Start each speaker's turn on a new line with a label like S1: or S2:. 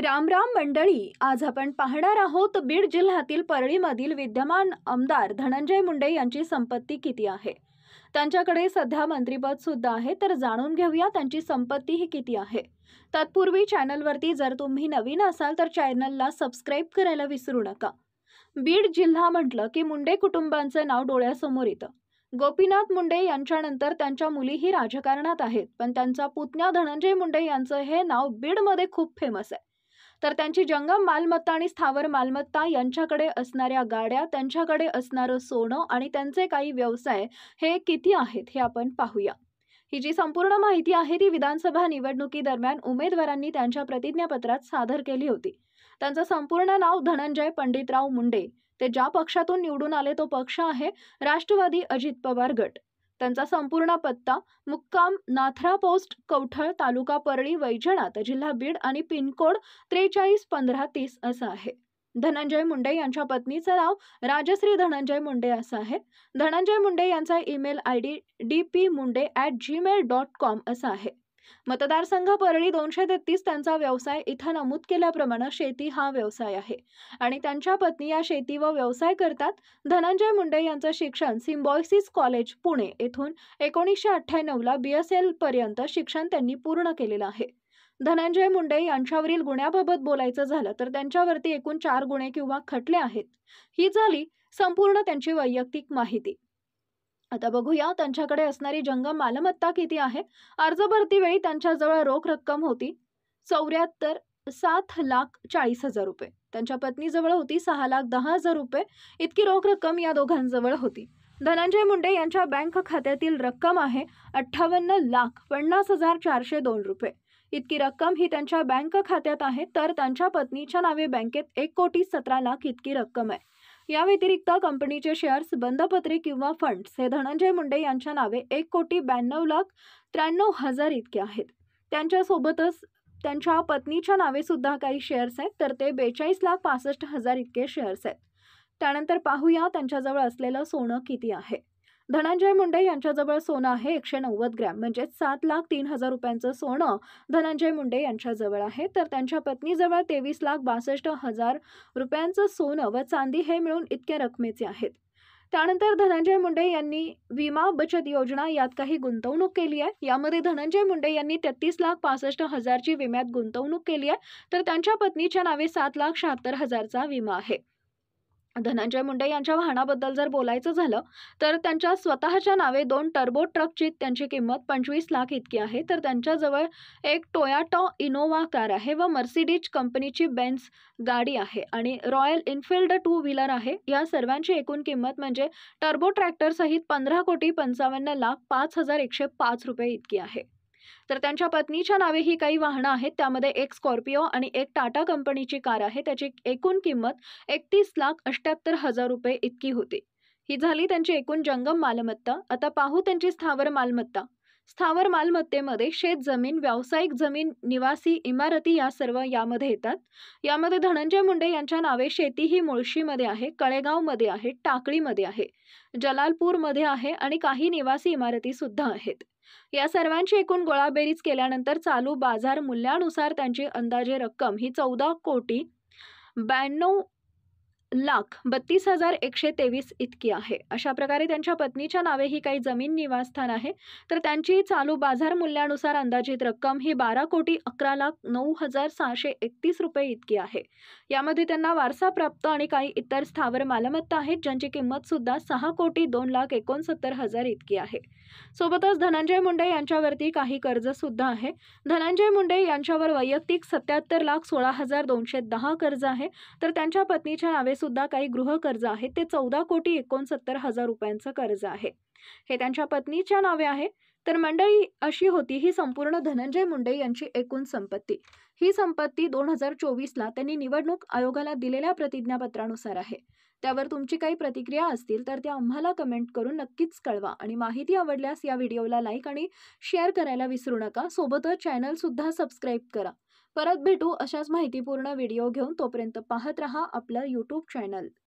S1: राम राम मंडळी, आज आपण पाहणार आहोत बीड जिल्ह्यातील परळीमधील विद्यमान आमदार धनंजय मुंडे यांची संपत्ती किती आहे. त्यांच्याकडे सध्या मंत्रिपद सुद्धा आहे, तर जाणून घेऊया त्यांची संपत्ती ही किती आहे. तत्पूर्वी चॅनलवरती जर तुम्ही नवीन असाल तर चॅनलला सबस्क्राईब करायला विसरू नका. बीड जिल्हा म्हटलं की मुंडे कुटुंबांचं नाव डोळ्यासमोर येतं. गोपीनाथ मुंडे यांच्यानंतर त्यांच्या मुलीही राजकारणात आहेत, पण त्यांचा पुतण्या धनंजय मुंडे यांचं हे नाव बीडमध्ये खूप फेमस आहे. तर त्यांची जंगम मालमत्ता आणि स्थावर मालमत्ता, यांच्याकडे असणाऱ्या गाड्या, त्यांच्याकडे असणारं सोनं आणि त्यांचे काही व्यवसाय हे किती आहेत हे आपण पाहूया. ही जी संपूर्ण माहिती आहे ती विधानसभा निवडणुकीदरम्यान उमेदवारांनी त्यांच्या प्रतिज्ञापत्रात सादर केली होती. त्यांचं संपूर्ण नाव धनंजय पंडितराव मुंडे. ते ज्या पक्षातून निवडून आले तो पक्ष आहे राष्ट्रवादी अजित पवार गट. त्यांचा संपूर्ण पत्ता मुक्काम नाथरा पोस्ट कवठळ, तालुका परळी, वैजनाथ, जिल्हा बीड आणि पिनकोड 431530 असं आहे. धनंजय मुंडे यांच्या पत्नीचं नाव राजश्री धनंजय मुंडे असं आहे. धनंजय मुंडे यांचा ईमेल ID dpmunde@gmail.com असा आहे. मतदारसंघ परळी 233. त्यांचा व्यवसाय इथं नमूद केल्याप्रमाणे शेती हा व्यवसाय आहे आणि त्यांच्या पत्नी या शेती व व्यवसाय करतात. धनंजय मुंडे यांचं शिक्षण सिम्बायोसिस कॉलेज पुणे येथून 1998ला BSL पर्यंत शिक्षण त्यांनी पूर्ण केलेलं आहे. धनंजय मुंडे यांच्यावरील गुन्ह्याबाबत बोलायचं झालं तर त्यांच्यावरती एकूण 4 गुन्हे किंवा खटले आहेत. ही झाली संपूर्ण त्यांची वैयक्तिक माहिती. आता बघूया त्यांच्याकडे असणारी जंगम मालमत्ता किती आहे. अर्ज भरतीवेळी त्यांच्याजवळ रोख रक्कम होती 74,7,40,000 रुपये. त्यांच्या पत्नीजवळ होती 6,10,000 रुपये. इतकी रोख रक्कम या दोघांजवळ होती. धनंजय मुंडे यांच्या बँक खात्यातील रक्कम आहे 58,50,402 रुपये. इतकी रक्कम ही त्यांच्या बँक खात्यात आहे, तर त्यांच्या पत्नीच्या नावे बँकेत 1,17,00,000 इतकी रक्कम आहे. या व्यतिरिक्त कंपनीचे शेअर्स, बंधपत्रे किंवा फंड्स हे धनंजय मुंडे यांच्या नावे 1,92,93,000 इतके आहेत. त्यांच्यासोबतच त्यांच्या पत्नीच्या नावे सुद्धा काही शेअर्स आहेत, तर ते 42,65,000 इतके शेअर्स आहेत. त्यानंतर पाहूया त्यांच्याजवळ असलेलं सोनं किती आहे. धनंजय मुंडे यांच्याजवळ सोनं आहे 190 ग्रॅम, म्हणजे 7,03,000 रुपयांचं सोनं धनंजय मुंडे यांच्याजवळ आहे. तर त्यांच्या पत्नीजवळ 23,62,000 रुपयांचं सोनं व चांदी हे मिळून इतक्या रकमेचे आहेत. त्यानंतर धनंजय मुंडे यांनी विमा बचत योजना यात काही गुंतवणूक केली आहे. यामध्ये धनंजय मुंडे यांनी 33,65,000 ची विम्यात गुंतवणूक केली आहे, तर त्यांच्या पत्नीच्या नावे 7,76,000चा विमा आहे. धनंजय मुंडे यांच्या वाहनाबद्दल जर बोलायचं झालं तर त्यांच्या स्वतःच्या नावे 2 टर्बो ट्रकची त्यांची किंमत 25,00,000 इतकी आहे. तर त्यांच्याजवळ एक टोयोटा इनोव्हा कार आहे व मर्सिडीज कंपनीची बेन्झ गाडी आहे आणि रॉयल एनफिल्ड 2 व्हीलर आहे. या सर्वांची एकूण किंमत म्हणजे टर्बो ट्रॅक्टर सहित 15,55,05,105 रुपये इतकी आहे. तर त्यांच्या पत्नीच्या नावे ही काही वाहनं आहेत. त्यामध्ये एक स्कॉर्पिओ आणि एक टाटा कंपनीची कार आहे. त्याची एकूण किंमत 31,78,000 रुपये इतकी होती. ही झाली त्यांची एकूण जंगम मालमत्ता. आता पाहू त्यांची स्थावर मालमत्ता. स्थावर मालमत्तेमध्ये शेत जमीन, व्यावसायिक जमीन, निवासी इमारती या सर्व यामध्ये येतात. यामध्ये धनंजय मुंडे यांच्या नावे शेती ही मुळशीमध्ये आहे, कळेगावमध्ये आहे, टाकळीमध्ये आहे, जलालपूरमध्ये आहे आणि काही निवासी इमारती सुद्धा आहेत. या सर्वांची एकूण गोळाबेरीज केल्यानंतर चालू बाजार मूल्यानुसार त्यांची अंदाजे रक्कम ही 14,92,32,123 इतकी आहे. अशा प्रकारे त्यांच्या पत्नीच्या नावे ही काही जमीन, निवासस्थान आहे, तर त्यांची चालू बाजार मूल्यानुसार अंदाजित रक्कम ही 12,11,09,631 रुपये इतकी आहे. यामध्ये त्यांना वारसा प्राप्त आणि काही इतर स्थावर मालमत्ता आहेत, ज्यांची किंमत सुद्धा 6,02,69,000 इतकी आहे. सोबतच धनंजय मुंडे यांच्यावरती काही कर्ज सुद्धा आहे. धनंजय मुंडे यांच्यावर वैयक्तिक 77,16,210 कर्ज आहे, तर त्यांच्या पत्नीच्या नावे सुद्धा काही गृह कर्ज आहे. ते 14,69,000 रुपयांचं कर्ज आहे. हे त्यांच्या पत्नीच्या नावे आहे. तर मंडळी, अशी होती ही संपूर्ण धनंजय मुंडे यांची एकूण संपत्ती. ही संपत्ती 2024ला त्यांनी निवडणूक आयोगाला दिलेल्या प्रतिज्ञापत्रानुसार आहे. त्यावर तुमची काही प्रतिक्रिया असतील तर त्या आम्हाला कमेंट करून नक्कीच कळवा आणि माहिती आवडल्यास या व्हिडिओला लाईक आणि शेअर करायला विसरू नका. सोबतच चॅनल सुद्धा सबस्क्राईब करा. परत भेटू अशाच माहितीपूर्ण व्हिडिओ घेऊन. तोपर्यंत पाहत रहा आपलं YouTube चॅनल.